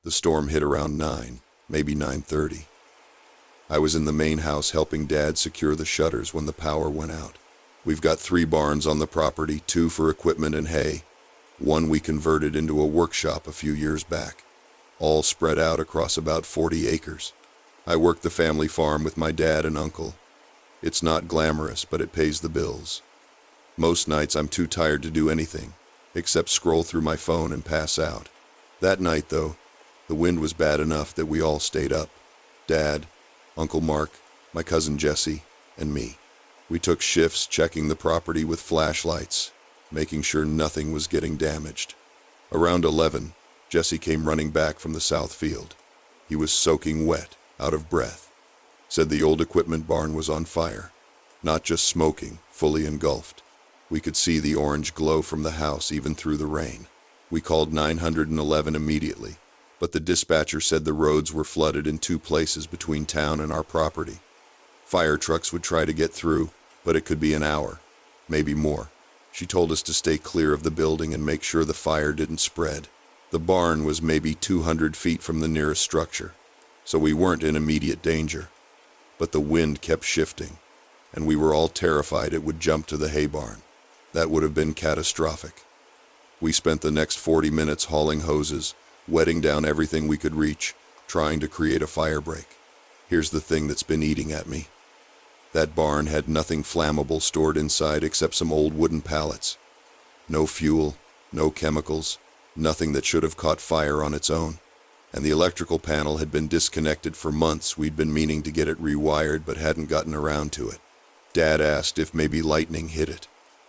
The storm hit around 9, maybe 9:30. I was in the main house helping Dad secure the shutters when the power went out. We've got 3 barns on the property, 2 for equipment and hay. One we converted into a workshop a few years back, all spread out across about 40 acres. I work the family farm with my dad and uncle. It's not glamorous, but it pays the bills. Most nights I'm too tired to do anything, except scroll through my phone and pass out. That night, though, the wind was bad enough that we all stayed up. Dad, Uncle Mark, my cousin Jesse, and me. We took shifts checking the property with flashlights, making sure nothing was getting damaged. Around 11, Jesse came running back from the south field. He was soaking wet, out of breath. Said the old equipment barn was on fire. Not just smoking, fully engulfed. We could see the orange glow from the house even through the rain. We called 911 immediately, but the dispatcher said the roads were flooded in 2 places between town and our property. Fire trucks would try to get through, but it could be an hour, maybe more. She told us to stay clear of the building and make sure the fire didn't spread. The barn was maybe 200 feet from the nearest structure, so we weren't in immediate danger. But the wind kept shifting, and we were all terrified it would jump to the hay barn. That would have been catastrophic. We spent the next 40 minutes hauling hoses, wetting down everything we could reach, trying to create a fire break. Here's the thing that's been eating at me. That barn had nothing flammable stored inside except some old wooden pallets. No fuel, no chemicals, nothing that should have caught fire on its own. And the electrical panel had been disconnected for months. We'd been meaning to get it rewired but hadn't gotten around to it. Dad asked if maybe lightning hit it,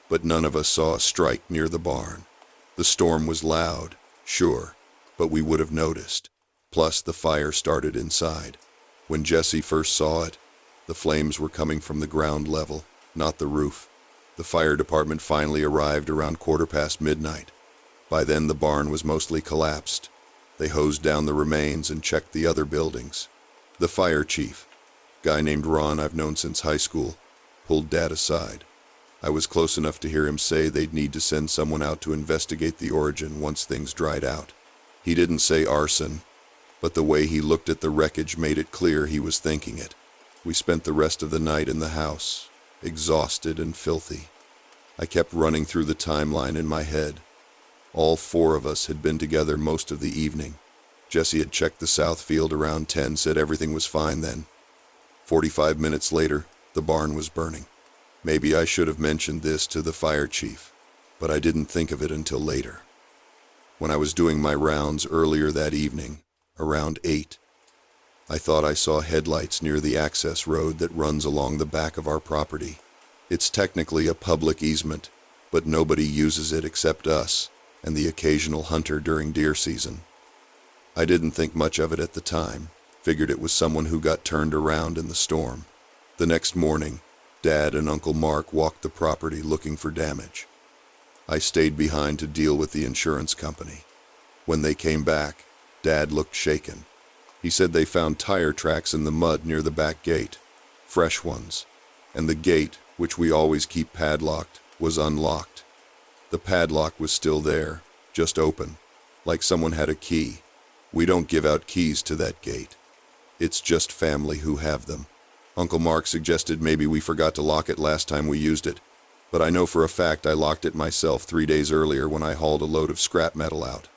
but none of us saw a strike near the barn. The storm was loud, sure, but we would have noticed. Plus, the fire started inside. When Jesse first saw it, the flames were coming from the ground level, not the roof. The fire department finally arrived around midnight. By then, the barn was mostly collapsed. They hosed down the remains and checked the other buildings. The fire chief, guy named Ron I've known since high school, pulled Dad aside. I was close enough to hear him say they'd need to send someone out to investigate the origin once things dried out. He didn't say arson, but the way he looked at the wreckage made it clear he was thinking it. We spent the rest of the night in the house, exhausted and filthy. I kept running through the timeline in my head. All 4 of us had been together most of the evening. Jesse had checked the south field around 10, said everything was fine then. 45 minutes later, the barn was burning. Maybe I should have mentioned this to the fire chief, but I didn't think of it until later. When I was doing my rounds earlier that evening, around 8, I thought I saw headlights near the access road that runs along the back of our property. It's technically a public easement, but nobody uses it except us and the occasional hunter during deer season. I didn't think much of it at the time, figured it was someone who got turned around in the storm. The next morning, Dad and Uncle Mark walked the property looking for damage. I stayed behind to deal with the insurance company. When they came back, Dad looked shaken. He said they found tire tracks in the mud near the back gate, fresh ones, and the gate, which we always keep padlocked, was unlocked. The padlock was still there, just open, like someone had a key. We don't give out keys to that gate. It's just family who have them. Uncle Mark suggested maybe we forgot to lock it last time we used it, but I know for a fact I locked it myself 3 days earlier when I hauled a load of scrap metal out.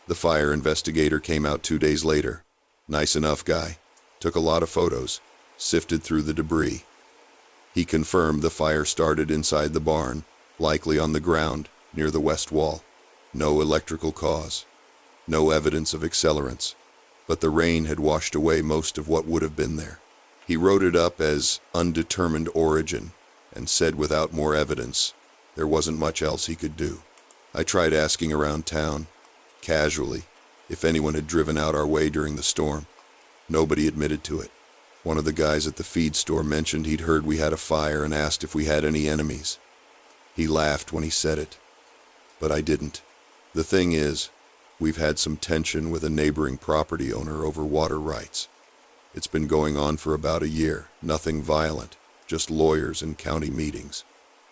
The fire investigator came out 2 days later. Nice enough guy. Took a lot of photos, sifted through the debris. He confirmed the fire started inside the barn, likely on the ground, near the west wall. No electrical cause. No evidence of accelerants. But the rain had washed away most of what would have been there. He wrote it up as undetermined origin and said without more evidence, there wasn't much else he could do. I tried asking around town, casually, if anyone had driven out our way during the storm. Nobody admitted to it. One of the guys at the feed store mentioned he'd heard we had a fire and asked if we had any enemies. He laughed when he said it, but I didn't. The thing is, we've had some tension with a neighboring property owner over water rights. It's been going on for about a year, nothing violent, just lawyers and county meetings.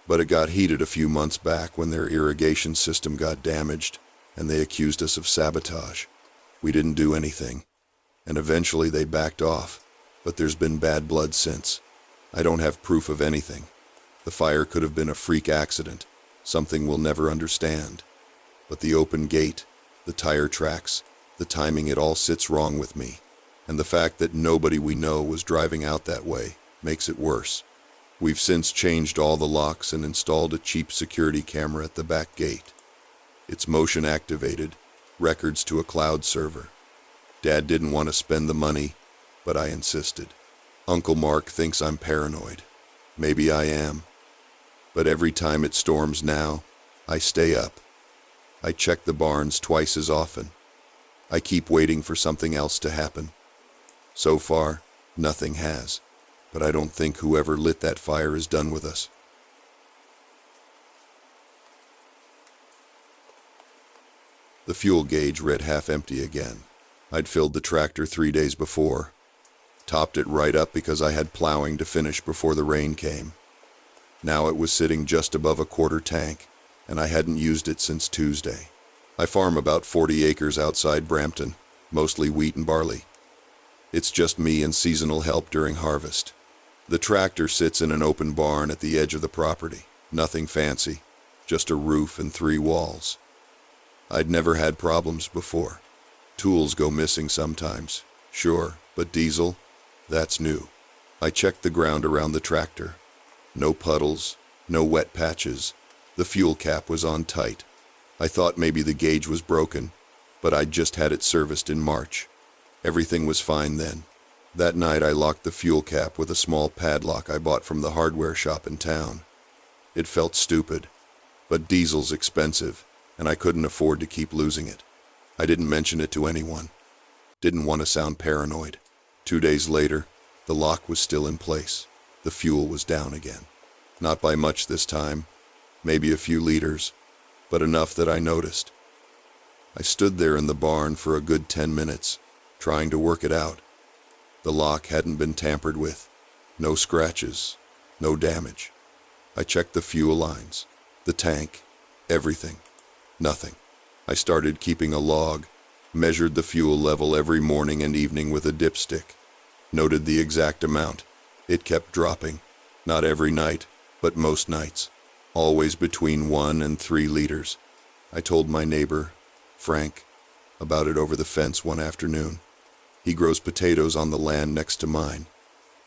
But it got heated a few months back when their irrigation system got damaged, and they accused us of sabotage. We didn't do anything, and eventually they backed off, but there's been bad blood since. I don't have proof of anything. The fire could have been a freak accident, something we'll never understand. But the open gate, the tire tracks, the timing, it all sits wrong with me. And the fact that nobody we know was driving out that way makes it worse. We've since changed all the locks and installed a cheap security camera at the back gate. It's motion activated, records to a cloud server. Dad didn't want to spend the money, but I insisted. Uncle Mark thinks I'm paranoid. Maybe I am. But every time it storms now, I stay up. I check the barns twice as often. I keep waiting for something else to happen. So far, nothing has, but I don't think whoever lit that fire is done with us. The fuel gauge read half empty again. I'd filled the tractor 3 days before, topped it right up because I had plowing to finish before the rain came. Now it was sitting just above a quarter tank, and I hadn't used it since Tuesday. I farm about 40 acres outside Brampton, mostly wheat and barley. It's just me and seasonal help during harvest. The tractor sits in an open barn at the edge of the property. Nothing fancy, just a roof and 3 walls. I'd never had problems before. Tools go missing sometimes, sure, but diesel, that's new. I checked the ground around the tractor. No puddles, no wet patches. The fuel cap was on tight. I thought maybe the gauge was broken, but I'd just had it serviced in March. Everything was fine then. That night I locked the fuel cap with a small padlock I bought from the hardware shop in town. It felt stupid, but diesel's expensive, and I couldn't afford to keep losing it. I didn't mention it to anyone. Didn't want to sound paranoid. 2 days later, the lock was still in place. The fuel was down again. Not by much this time, maybe a few liters, but enough that I noticed. I stood there in the barn for a good 10 minutes, trying to work it out. The lock hadn't been tampered with. No scratches, no damage. I checked the fuel lines, the tank, everything. Nothing. I started keeping a log, measured the fuel level every morning and evening with a dipstick, noted the exact amount. It kept dropping, not every night, but most nights, always between 1 and 3 liters. I told my neighbor, Frank, about it over the fence one afternoon. He grows potatoes on the land next to mine.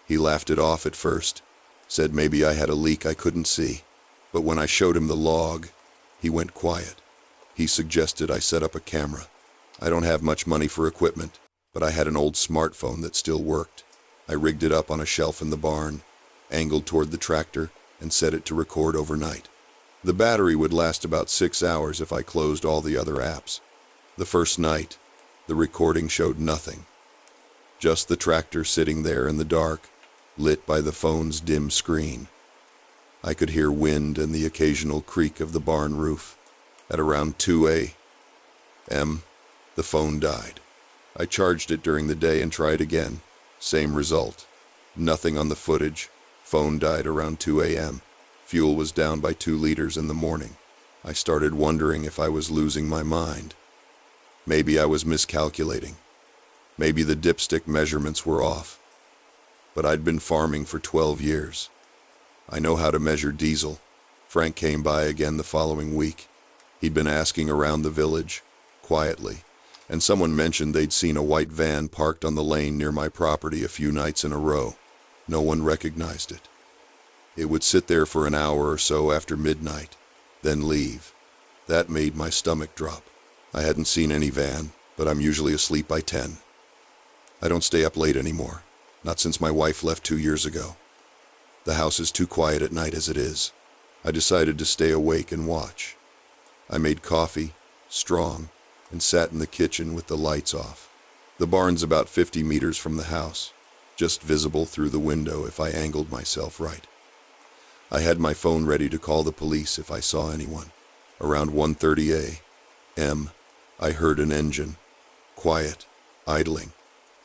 He laughed it off at first, said maybe I had a leak I couldn't see, but when I showed him the log, he went quiet. He suggested I set up a camera. I don't have much money for equipment, but I had an old smartphone that still worked. I rigged it up on a shelf in the barn, angled toward the tractor, and set it to record overnight. The battery would last about 6 hours if I closed all the other apps. The first night, the recording showed nothing. Just the tractor sitting there in the dark, lit by the phone's dim screen. I could hear wind and the occasional creak of the barn roof. At around 2 a.m., the phone died. I charged it during the day and tried again. Same result. Nothing on the footage. Phone died around 2 a.m. Fuel was down by 2 liters in the morning. I started wondering if I was losing my mind. Maybe I was miscalculating. Maybe the dipstick measurements were off. But I'd been farming for 12 years. I know how to measure diesel. Frank came by again the following week. He'd been asking around the village, quietly, and someone mentioned they'd seen a white van parked on the lane near my property a few nights in a row. No one recognized it. It would sit there for an hour or so after midnight, then leave. That made my stomach drop. I hadn't seen any van, but I'm usually asleep by 10. I don't stay up late anymore, not since my wife left 2 years ago. The house is too quiet at night as it is. I decided to stay awake and watch. I made coffee, strong, and sat in the kitchen with the lights off. The barn's about 50 meters from the house, just visible through the window if I angled myself right. I had my phone ready to call the police if I saw anyone. Around 1:30 a.m., I heard an engine, quiet, idling.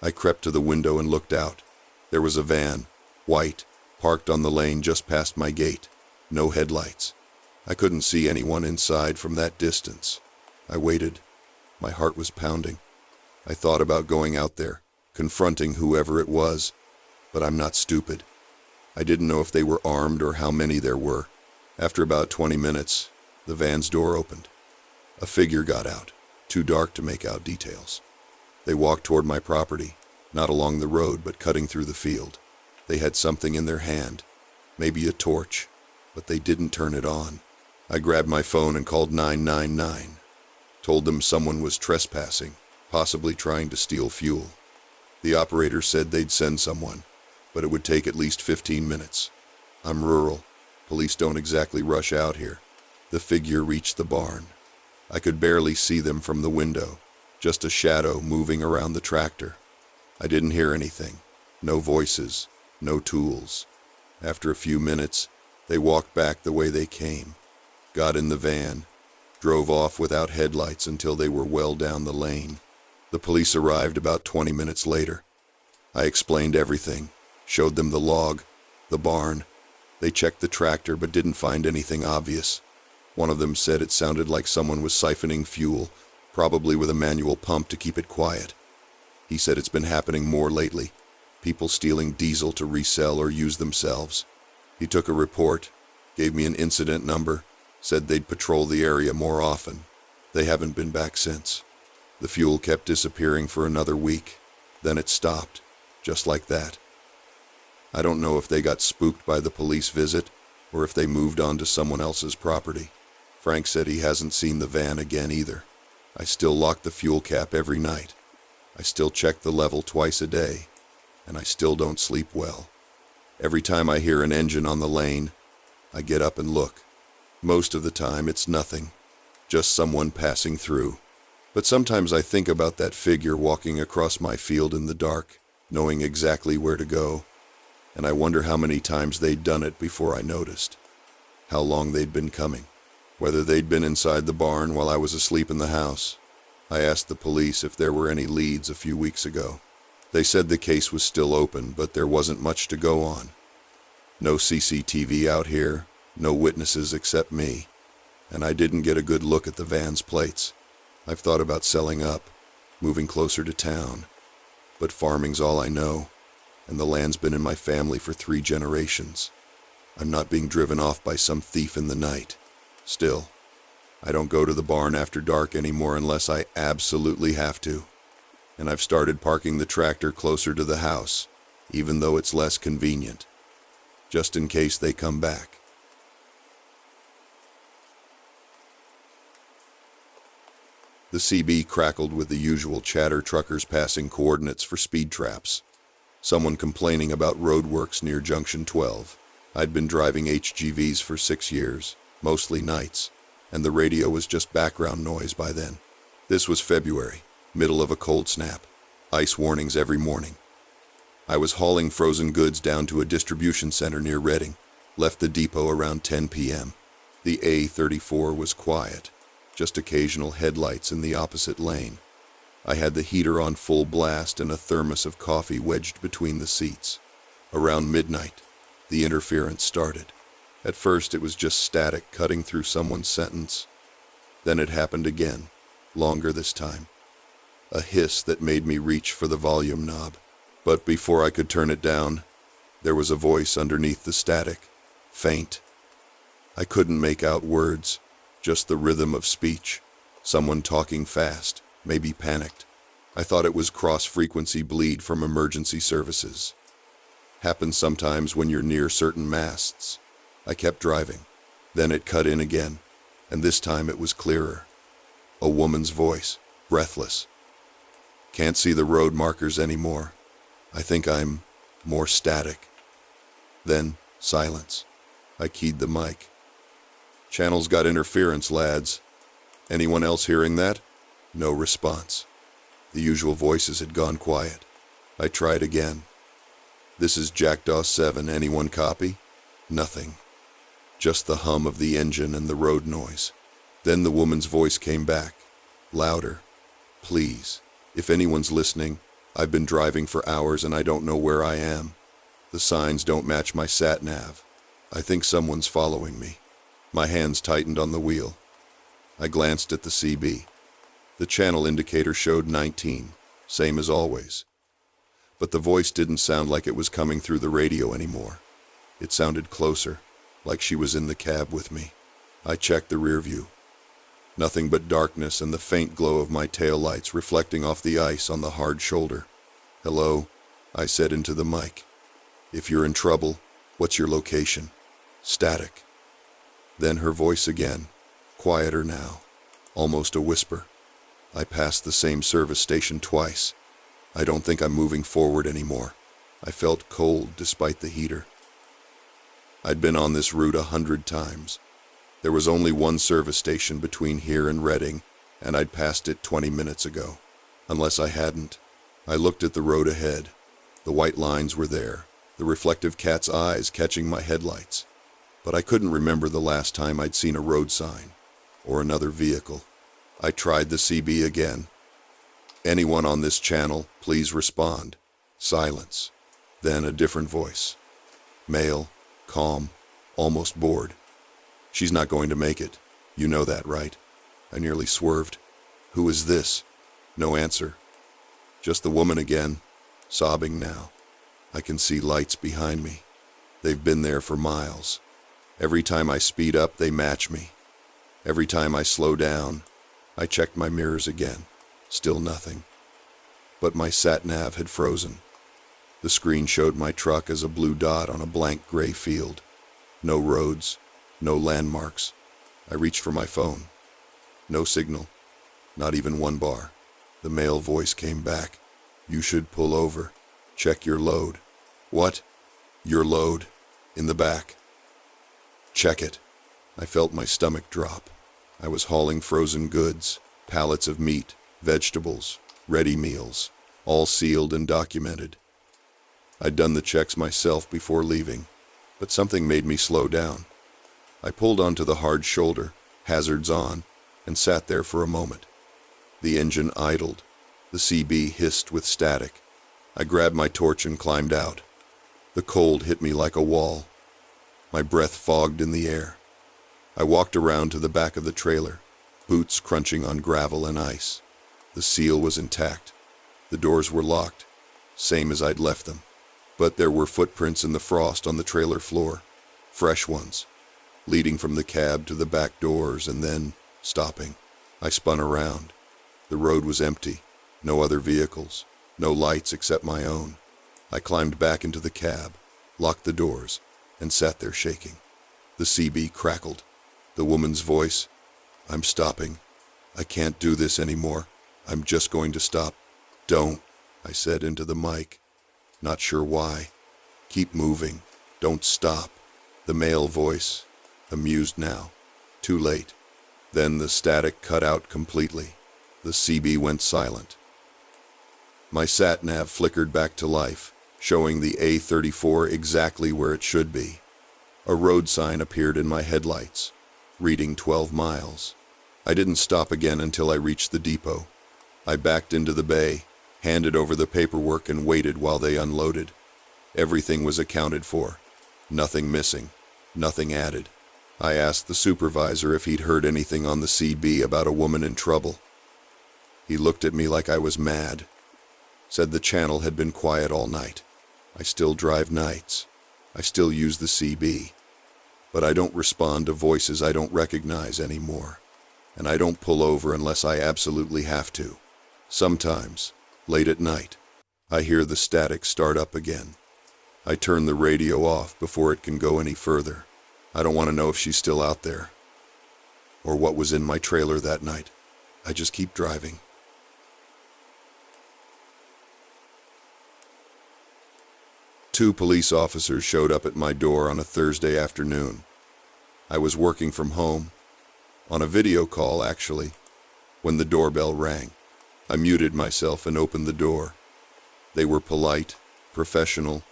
I crept to the window and looked out. There was a van, white, parked on the lane just past my gate. No headlights. I couldn't see anyone inside from that distance. I waited. My heart was pounding. I thought about going out there, confronting whoever it was, but I'm not stupid. I didn't know if they were armed or how many there were. After about 20 minutes, the van's door opened. A figure got out, too dark to make out details. They walked toward my property, not along the road, but cutting through the field. They had something in their hand, maybe a torch, but they didn't turn it on. I grabbed my phone and called 999. Told them someone was trespassing, possibly trying to steal fuel. The operator said they'd send someone, but it would take at least 15 minutes. I'm rural. Police don't exactly rush out here. The figure reached the barn. I could barely see them from the window, just a shadow moving around the tractor. I didn't hear anything. No voices, no tools. After a few minutes, they walked back the way they came, got in the van, drove off without headlights until they were well down the lane. The police arrived about 20 minutes later. I explained everything, showed them the log, the barn. They checked the tractor but didn't find anything obvious. One of them said it sounded like someone was siphoning fuel, probably with a manual pump to keep it quiet. He said it's been happening more lately, people stealing diesel to resell or use themselves. He took a report, gave me an incident number, said they'd patrol the area more often. They haven't been back since. The fuel kept disappearing for another week. Then it stopped, just like that. I don't know if they got spooked by the police visit or if they moved on to someone else's property. Frank said he hasn't seen the van again either. I still lock the fuel cap every night. I still check the level twice a day, and I still don't sleep well. Every time I hear an engine on the lane, I get up and look. Most of the time it's nothing, just someone passing through. But sometimes I think about that figure walking across my field in the dark, knowing exactly where to go, and I wonder how many times they'd done it before I noticed. How long they'd been coming. Whether they'd been inside the barn while I was asleep in the house. I asked the police if there were any leads a few weeks ago. They said the case was still open, but there wasn't much to go on. No CCTV out here, no witnesses except me, and I didn't get a good look at the van's plates. I've thought about selling up, moving closer to town, but farming's all I know, and the land's been in my family for 3 generations. I'm not being driven off by some thief in the night. Still, I don't go to the barn after dark anymore unless I absolutely have to. And I've started parking the tractor closer to the house, even though it's less convenient, just in case they come back. The CB crackled with the usual chatter, truckers passing coordinates for speed traps. Someone complaining about roadworks near Junction 12. I'd been driving HGVs for 6 years, mostly nights, and the radio was just background noise by then. This was February, middle of a cold snap. Ice warnings every morning. I was hauling frozen goods down to a distribution center near Reading. Left the depot around 10 p.m. The A34 was quiet, just occasional headlights in the opposite lane. I had the heater on full blast and a thermos of coffee wedged between the seats. Around midnight, the interference started. At first it was just static cutting through someone's sentence. Then it happened again, longer this time. A hiss that made me reach for the volume knob. But before I could turn it down, there was a voice underneath the static, faint. I couldn't make out words, just the rhythm of speech. Someone talking fast, maybe panicked. I thought it was cross-frequency bleed from emergency services. Happens sometimes when you're near certain masts. I kept driving. Then it cut in again, and this time it was clearer. A woman's voice, breathless. Can't see the road markers anymore. I think I'm more static. Then, silence. I keyed the mic. Channel's got interference, lads. Anyone else hearing that? No response. The usual voices had gone quiet. I tried again. This is Jackdaw 7, anyone copy? Nothing. Just the hum of the engine and the road noise. Then the woman's voice came back, louder. Please, if anyone's listening, I've been driving for hours and I don't know where I am. The signs don't match my sat-nav. I think someone's following me. My hands tightened on the wheel. I glanced at the CB. The channel indicator showed 19. same as always. But the voice didn't sound like it was coming through the radio anymore. It sounded closer, like she was in the cab with me. I checked the rear view. Nothing but darkness and the faint glow of my taillights reflecting off the ice on the hard shoulder. "Hello," I said into the mic. "If you're in trouble, what's your location?" Static. Then her voice again, quieter now, almost a whisper. I passed the same service station twice. I don't think I'm moving forward anymore. I felt cold despite the heater. I'd been on this route 100 times. There was only one service station between here and Reading, and I'd passed it 20 minutes ago. Unless I hadn't. I looked at the road ahead. The white lines were there, the reflective cat's eyes catching my headlights. But I couldn't remember the last time I'd seen a road sign, or another vehicle. I tried the CB again. "Anyone on this channel, please respond." Silence. Then a different voice. Male, calm, almost bored. "She's not going to make it. You know that, right?" I nearly swerved. "Who is this?" No answer. Just the woman again, sobbing now. I can see lights behind me. They've been there for miles. Every time I speed up, they match me. Every time I slow down, I checked my mirrors again. Still nothing. But my sat-nav had frozen. The screen showed my truck as a blue dot on a blank gray field. No roads, no landmarks. I reached for my phone. No signal. Not even one bar. The male voice came back. "You should pull over. Check your load." "What?" "Your load. In the back." "Check it." I felt my stomach drop. I was hauling frozen goods, pallets of meat, vegetables, ready meals, all sealed and documented. I'd done the checks myself before leaving, but something made me slow down. I pulled onto the hard shoulder, hazards on, and sat there for a moment. The engine idled. The CB hissed with static. I grabbed my torch and climbed out. The cold hit me like a wall. My breath fogged in the air. I walked around to the back of the trailer, boots crunching on gravel and ice. The seal was intact. The doors were locked, same as I'd left them. But there were footprints in the frost on the trailer floor, fresh ones, leading from the cab to the back doors and then stopping. I spun around. The road was empty, no other vehicles, no lights except my own. I climbed back into the cab, locked the doors, and sat there shaking. The CB crackled. The woman's voice, "I'm stopping. I can't do this anymore. I'm just going to stop." "Don't," I said into the mic. Not sure why. "Keep moving. Don't stop." The male voice, amused now. Too late. Then the static cut out completely. The CB went silent. My sat-nav flickered back to life, showing the A34 exactly where it should be. A road sign appeared in my headlights, reading 12 miles. I didn't stop again until I reached the depot. I backed into the bay, handed over the paperwork and waited while they unloaded. Everything was accounted for. Nothing missing. Nothing added. I asked the supervisor if he'd heard anything on the CB about a woman in trouble. He looked at me like I was mad. Said the channel had been quiet all night. I still drive nights. I still use the CB. But I don't respond to voices I don't recognize anymore. And I don't pull over unless I absolutely have to. Sometimes, late at night, I hear the static start up again. I turn the radio off before it can go any further. I don't want to know if she's still out there, or what was in my trailer that night. I just keep driving. Two police officers showed up at my door on a Thursday afternoon. I was working from home, on a video call actually, when the doorbell rang. I muted myself and opened the door. They were polite, professional,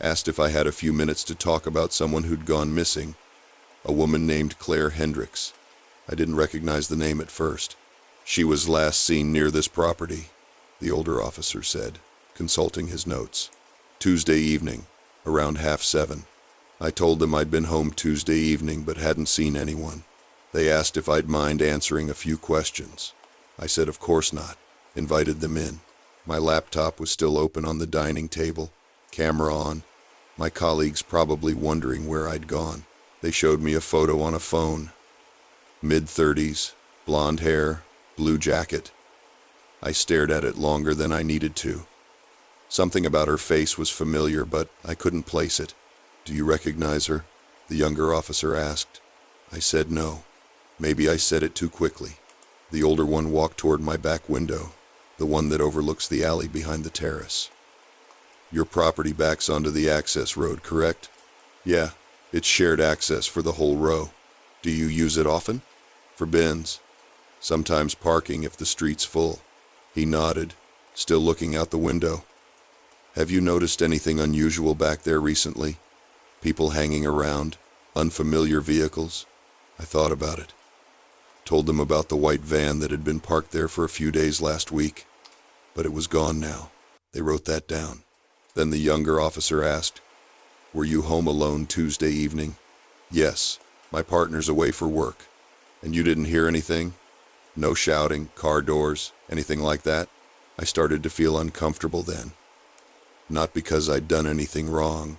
asked if I had a few minutes to talk about someone who'd gone missing, a woman named Claire Hendricks. I didn't recognize the name at first. "She was last seen near this property," the older officer said, consulting his notes. "Tuesday evening, around 7:30. I told them I'd been home Tuesday evening but hadn't seen anyone. They asked if I'd mind answering a few questions. I said of course not, invited them in. My laptop was still open on the dining table, camera on. My colleagues probably wondering where I'd gone. They showed me a photo on a phone. Mid-30s, blonde hair, blue jacket. I stared at it longer than I needed to. Something about her face was familiar, but I couldn't place it. "Do you recognize her?" the younger officer asked. I said no. Maybe I said it too quickly. The older one walked toward my back window, the one that overlooks the alley behind the terrace. "Your property backs onto the access road, correct?" "Yeah, it's shared access for the whole row." "Do you use it often?" "For bins. Sometimes parking if the street's full." He nodded, still looking out the window. "Have you noticed anything unusual back there recently? People hanging around, unfamiliar vehicles?" I thought about it. Told them about the white van that had been parked there for a few days last week, but it was gone now. They wrote that down. Then the younger officer asked, "Were you home alone Tuesday evening?" "Yes, my partner's away for work." "And you didn't hear anything? No shouting, car doors, anything like that?" I started to feel uncomfortable then. Not because I'd done anything wrong,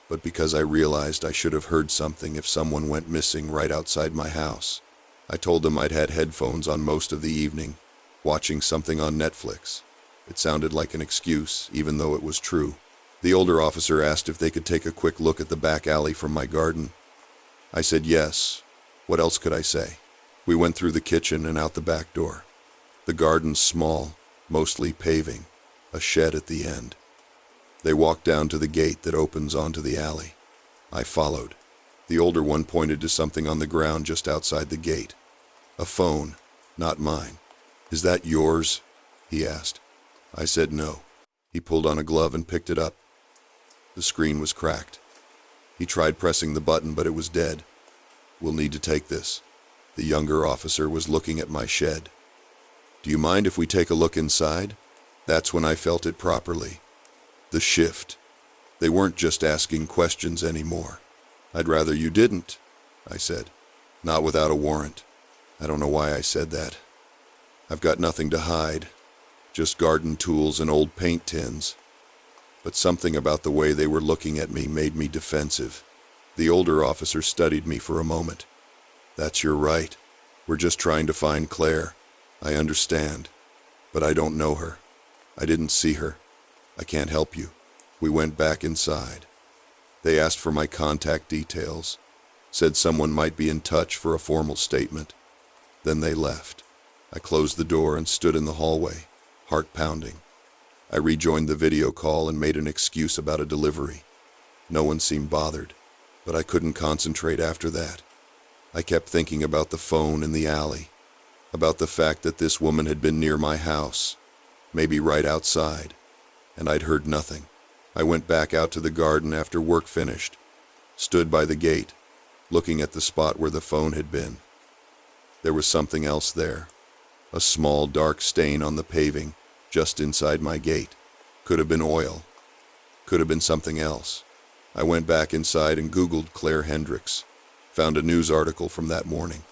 but because I realized I should have heard something if someone went missing right outside my house. I told them I'd had headphones on most of the evening, watching something on Netflix. It sounded like an excuse, even though it was true. The older officer asked if they could take a quick look at the back alley from my garden. I said yes. What else could I say? We went through the kitchen and out the back door. The garden's small, mostly paving, a shed at the end. They walked down to the gate that opens onto the alley. I followed. The older one pointed to something on the ground just outside the gate. A phone, not mine. "Is that yours?" he asked. I said no. He pulled on a glove and picked it up. The screen was cracked. He tried pressing the button, but it was dead. "We'll need to take this." The younger officer was looking at my shed. "Do you mind if we take a look inside?" That's when I felt it properly. The shift. They weren't just asking questions anymore. "I'd rather you didn't," I said. "Not without a warrant." I don't know why I said that. I've got nothing to hide, just garden tools and old paint tins. But something about the way they were looking at me made me defensive. The older officer studied me for a moment. "That's your right. We're just trying to find Claire. I understand, but I don't know her. I didn't see her. I can't help you." We went back inside. They asked for my contact details, said someone might be in touch for a formal statement. Then they left. I closed the door and stood in the hallway, heart pounding. I rejoined the video call and made an excuse about a delivery. No one seemed bothered, but I couldn't concentrate after that. I kept thinking about the phone in the alley, about the fact that this woman had been near my house, maybe right outside, and I'd heard nothing. I went back out to the garden after work finished, stood by the gate, looking at the spot where the phone had been. There was something else there, a small dark stain on the paving just inside my gate. Could have been oil, could have been something else. I went back inside and Googled Claire Hendricks, found a news article from that morning.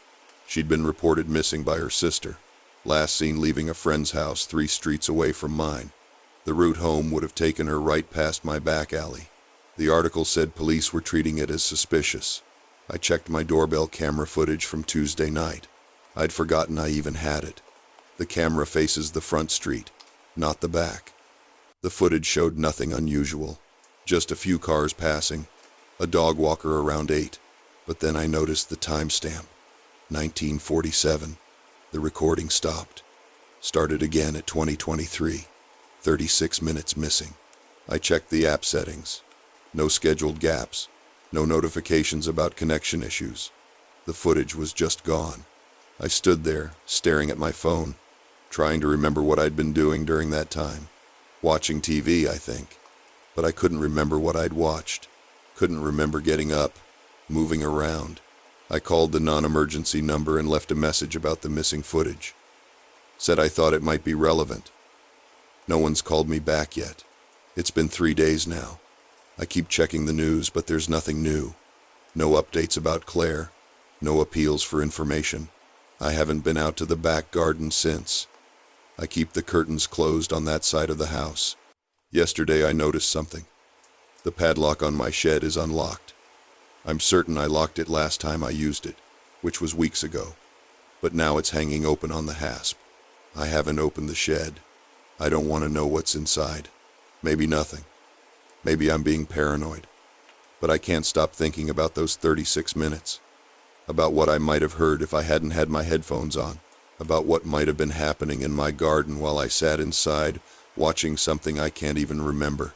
She'd been reported missing by her sister, last seen leaving a friend's house 3 streets away from mine. The route home would have taken her right past my back alley. The article said police were treating it as suspicious. I checked my doorbell camera footage from Tuesday night. I'd forgotten I even had it. The camera faces the front street, not the back. The footage showed nothing unusual, just a few cars passing, a dog walker around 8. But then I noticed the timestamp, 1947. The recording stopped. Started again at 2023. 36 minutes missing. I checked the app settings. No scheduled gaps. No notifications about connection issues. The footage was just gone. I stood there, staring at my phone, trying to remember what I'd been doing during that time. Watching TV, I think. But I couldn't remember what I'd watched. Couldn't remember getting up, moving around. I called the non-emergency number and left a message about the missing footage. Said I thought it might be relevant. No one's called me back yet. It's been 3 days now. I keep checking the news, but there's nothing new. No updates about Claire. No appeals for information. I haven't been out to the back garden since. I keep the curtains closed on that side of the house. Yesterday I noticed something. The padlock on my shed is unlocked. I'm certain I locked it last time I used it, which was weeks ago. But now it's hanging open on the hasp. I haven't opened the shed. I don't want to know what's inside. Maybe nothing. Maybe I'm being paranoid. But I can't stop thinking about those 36 minutes. About what I might have heard if I hadn't had my headphones on. About what might have been happening in my garden while I sat inside, watching something I can't even remember.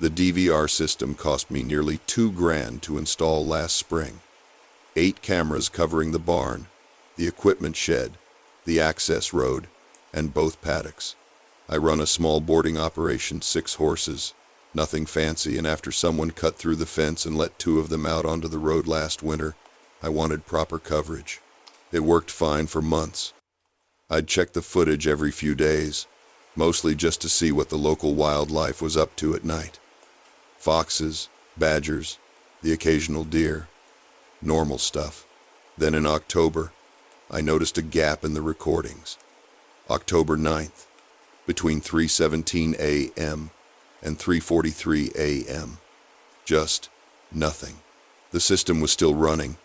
The DVR system cost me nearly $2,000 to install last spring. 8 cameras covering the barn, the equipment shed, the access road, and both paddocks. I run a small boarding operation, 6 horses, nothing fancy, and after someone cut through the fence and let 2 of them out onto the road last winter, I wanted proper coverage. It worked fine for months. I'd check the footage every few days, mostly just to see what the local wildlife was up to at night. Foxes, badgers, the occasional deer. Normal stuff. Then in October, I noticed a gap in the recordings. October 9th, between 3:17 a.m. and 3:43 a.m. Just nothing. The system was still running.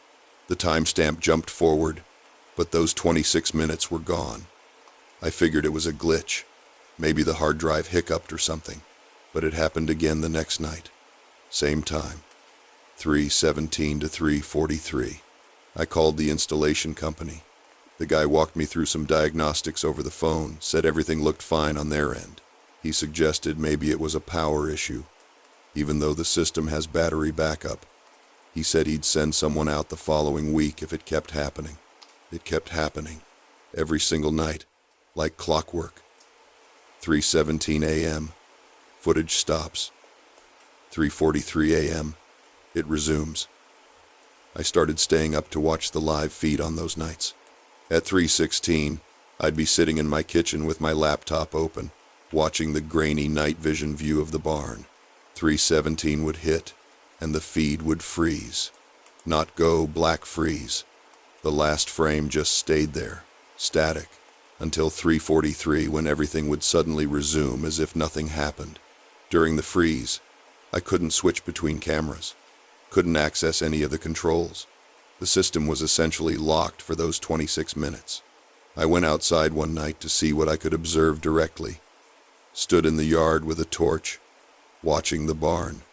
The timestamp jumped forward, but those 26 minutes were gone. I figured it was a glitch. Maybe the hard drive hiccuped or something. But it happened again the next night. Same time. 3:17 to 3:43. I called the installation company. The guy walked me through some diagnostics over the phone, said everything looked fine on their end. He suggested maybe it was a power issue, even though the system has battery backup. He said he'd send someone out the following week if it kept happening. It kept happening. Every single night. Like clockwork. 3:17 a.m. Footage stops. 3:43 a.m. It resumes. I started staying up to watch the live feed on those nights. At 3:16, I'd be sitting in my kitchen with my laptop open, watching the grainy night vision view of the barn. 3:17 would hit, and the feed would freeze. Not go black freeze. The last frame just stayed there, static, until 3:43 when everything would suddenly resume as if nothing happened. During the freeze, I couldn't switch between cameras, couldn't access any of the controls. The system was essentially locked for those 26 minutes. I went outside one night to see what I could observe directly. Stood in the yard with a torch, watching the barn.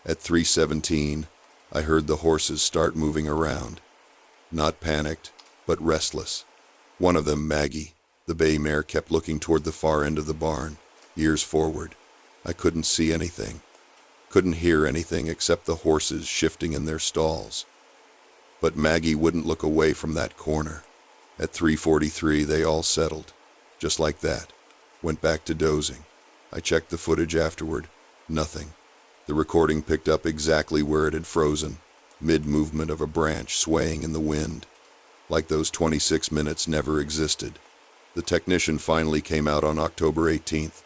At 3:17, I heard the horses start moving around. Not panicked, but restless. One of them, Maggie, the bay mare, kept looking toward the far end of the barn, ears forward. I couldn't see anything. Couldn't hear anything except the horses shifting in their stalls. But Maggie wouldn't look away from that corner. At 3:43, they all settled. Just like that. Went back to dozing. I checked the footage afterward. Nothing. The recording picked up exactly where it had frozen, mid-movement of a branch swaying in the wind. Like those 26 minutes never existed. The technician finally came out on October 18th.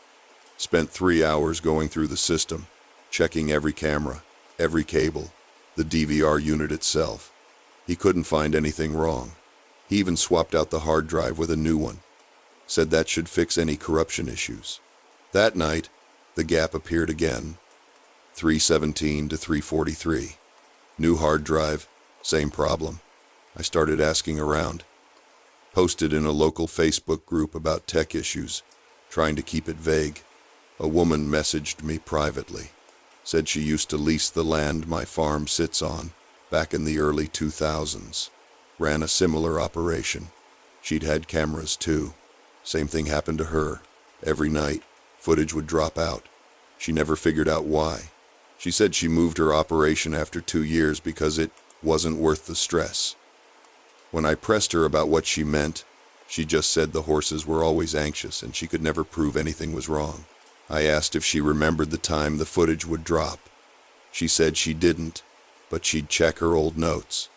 Spent 3 hours going through the system, checking every camera, every cable, the DVR unit itself. He couldn't find anything wrong. He even swapped out the hard drive with a new one. Said that should fix any corruption issues. That night, the gap appeared again. 3:17 to 3:43. New hard drive, same problem. I started asking around. Posted in a local Facebook group about tech issues, trying to keep it vague. A woman messaged me privately. Said she used to lease the land my farm sits on back in the early 2000s. Ran a similar operation. She'd had cameras too. Same thing happened to her. Every night, footage would drop out. She never figured out why. She said she moved her operation after 2 years because it wasn't worth the stress. When I pressed her about what she meant, she just said the horses were always anxious and she could never prove anything was wrong. I asked if she remembered the time the footage would drop. She said she didn't, but she'd check her old notes.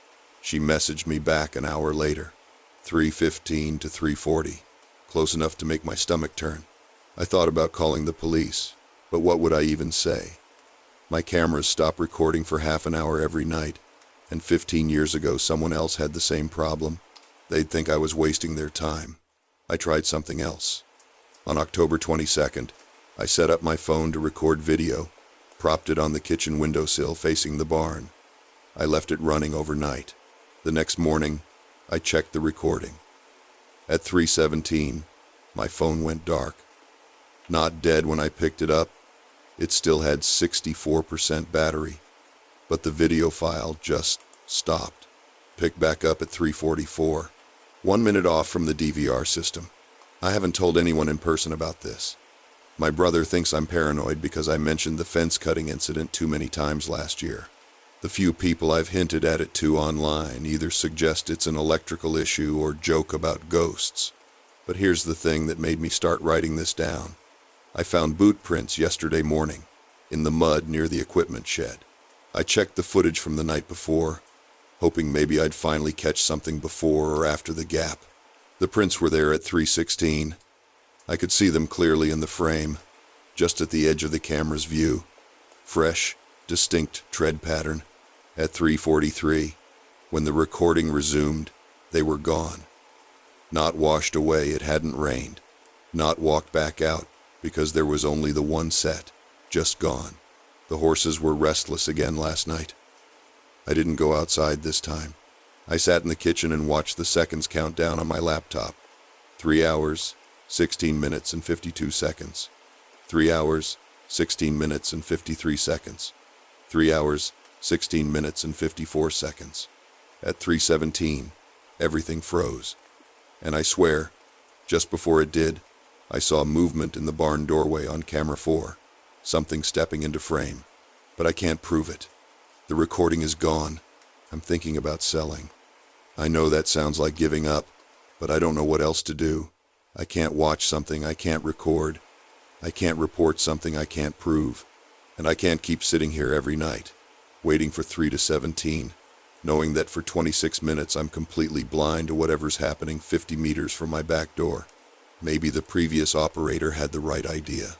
She messaged me back an hour later, 3:15 to 3:40, close enough to make my stomach turn. I thought about calling the police, but what would I even say? My cameras stop recording for half an hour every night. And 15 years ago someone else had the same problem, they'd think I was wasting their time. I tried something else. On October 22nd, I set up my phone to record video, propped it on the kitchen windowsill facing the barn. I left it running overnight. The next morning, I checked the recording. At 3:17, my phone went dark. Not dead when I picked it up, it still had 64% battery, but the video file just stopped. Picked back up at 3:44, 1 minute off from the DVR system. I haven't told anyone in person about this. My brother thinks I'm paranoid because I mentioned the fence cutting incident too many times last year. The few people I've hinted at it to online either suggest it's an electrical issue or joke about ghosts. But here's the thing that made me start writing this down. I found boot prints yesterday morning, in the mud near the equipment shed. I checked the footage from the night before, hoping maybe I'd finally catch something before or after the gap. The prints were there at 3:16. I could see them clearly in the frame, just at the edge of the camera's view. Fresh, distinct tread pattern. At 3:43, when the recording resumed, they were gone. Not washed away, it hadn't rained. Not walked back out, because there was only the one set, just gone. The horses were restless again last night. I didn't go outside this time. I sat in the kitchen and watched the seconds count down on my laptop. 3 hours, 16 minutes and 52 seconds. 3 hours, 16 minutes and 53 seconds. 3 hours, 16 minutes and 54 seconds. At 3:17, everything froze. And I swear, just before it did, I saw movement in the barn doorway on camera 4, something stepping into frame. But I can't prove it. The recording is gone. I'm thinking about selling. I know that sounds like giving up, but I don't know what else to do. I can't watch something I can't record. I can't report something I can't prove. And I can't keep sitting here every night, waiting for 3 to 17, knowing that for 26 minutes I'm completely blind to whatever's happening 50 meters from my back door. Maybe the previous operator had the right idea.